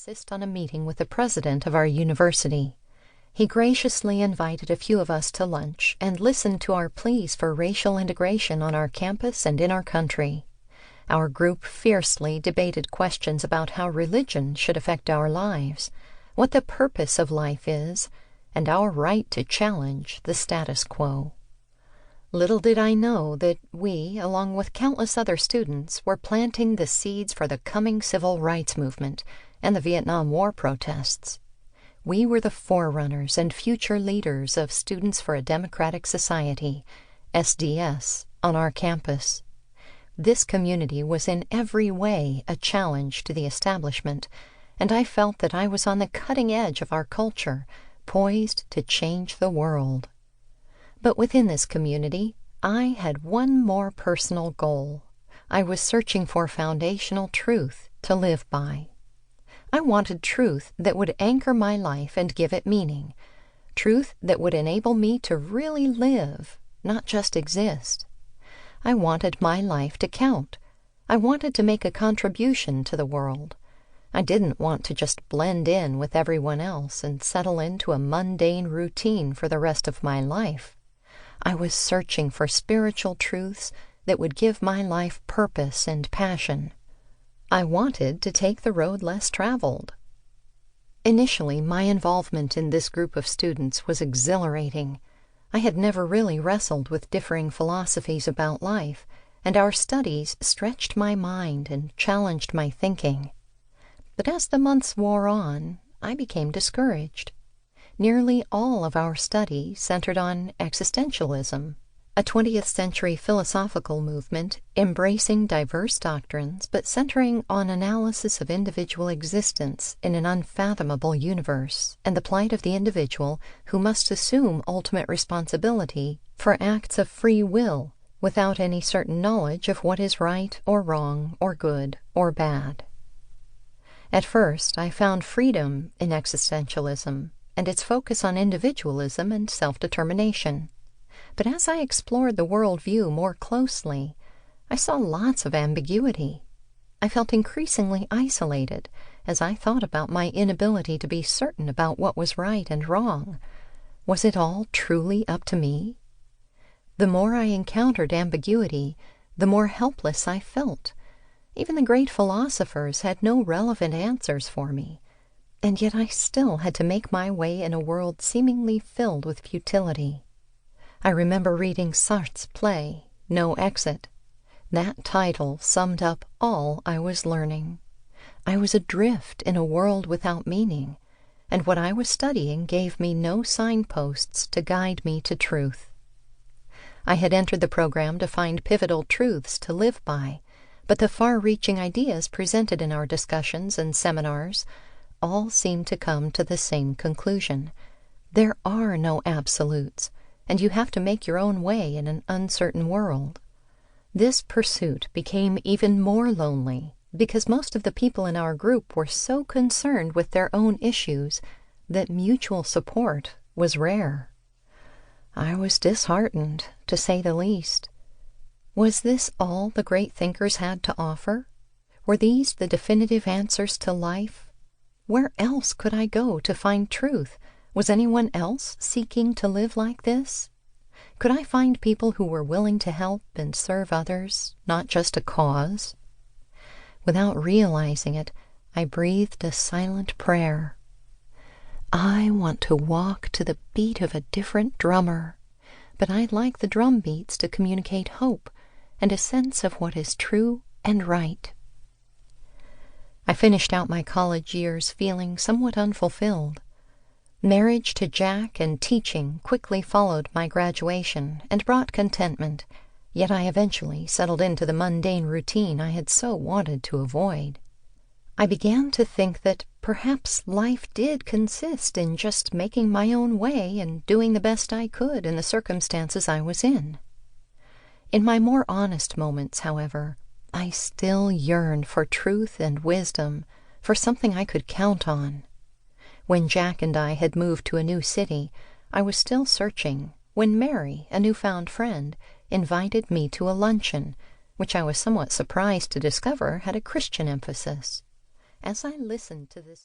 insist on a meeting with the president of our university. He graciously invited a few of us to lunch and listened to our pleas for racial integration on our campus and in our country. Our group fiercely debated questions about how religion should affect our lives, what the purpose of life is, and our right to challenge the status quo. Little did I know that we, along with countless other students, were planting the seeds for the coming civil rights movement and the Vietnam War protests. We were the forerunners and future leaders of Students for a Democratic Society, SDS, on our campus. This community was in every way a challenge to the establishment, and I felt that I was on the cutting edge of our culture, poised to change the world. But within this community, I had one more personal goal. I was searching for foundational truth to live by. I wanted truth that would anchor my life and give it meaning, truth that would enable me to really live, not just exist. I wanted my life to count. I wanted to make a contribution to the world. I didn't want to just blend in with everyone else and settle into a mundane routine for the rest of my life. I was searching for spiritual truths that would give my life purpose and passion. I wanted to take the road less traveled. Initially, my involvement in this group of students was exhilarating. I had never really wrestled with differing philosophies about life, and our studies stretched my mind and challenged my thinking. But as the months wore on, I became discouraged. Nearly all of our study centered on existentialism, a 20th century philosophical movement embracing diverse doctrines but centering on analysis of individual existence in an unfathomable universe and the plight of the individual who must assume ultimate responsibility for acts of free will without any certain knowledge of what is right or wrong or good or bad. At first, I found freedom in existentialism and its focus on individualism and self-determination. But as I explored the worldview more closely, I saw lots of ambiguity. I felt increasingly isolated as I thought about my inability to be certain about what was right and wrong. Was it all truly up to me? The more I encountered ambiguity, the more helpless I felt. Even the great philosophers had no relevant answers for me, and yet I still had to make my way in a world seemingly filled with futility. I remember reading Sartre's play, No Exit. That title summed up all I was learning. I was adrift in a world without meaning, and what I was studying gave me no signposts to guide me to truth. I had entered the program to find pivotal truths to live by, but the far-reaching ideas presented in our discussions and seminars all seemed to come to the same conclusion. There are no absolutes, and you have to make your own way in an uncertain world. This pursuit became even more lonely because most of the people in our group were so concerned with their own issues that mutual support was rare. I was disheartened, to say the least. Was this all the great thinkers had to offer? Were these the definitive answers to life? Where else could I go to find truth? Was anyone else seeking to live like this? Could I find people who were willing to help and serve others, not just a cause? Without realizing it, I breathed a silent prayer. I want to walk to the beat of a different drummer, but I'd like the drum beats to communicate hope and a sense of what is true and right. I finished out my college years feeling somewhat unfulfilled. Marriage to Jack and teaching quickly followed my graduation and brought contentment, yet I eventually settled into the mundane routine I had so wanted to avoid. I began to think that perhaps life did consist in just making my own way and doing the best I could in the circumstances I was in. In my more honest moments, however, I still yearned for truth and wisdom, for something I could count on. When Jack and I had moved to a new city, I was still searching when Mary, a newfound friend, invited me to a luncheon, which I was somewhat surprised to discover had a Christian emphasis. As I listened to this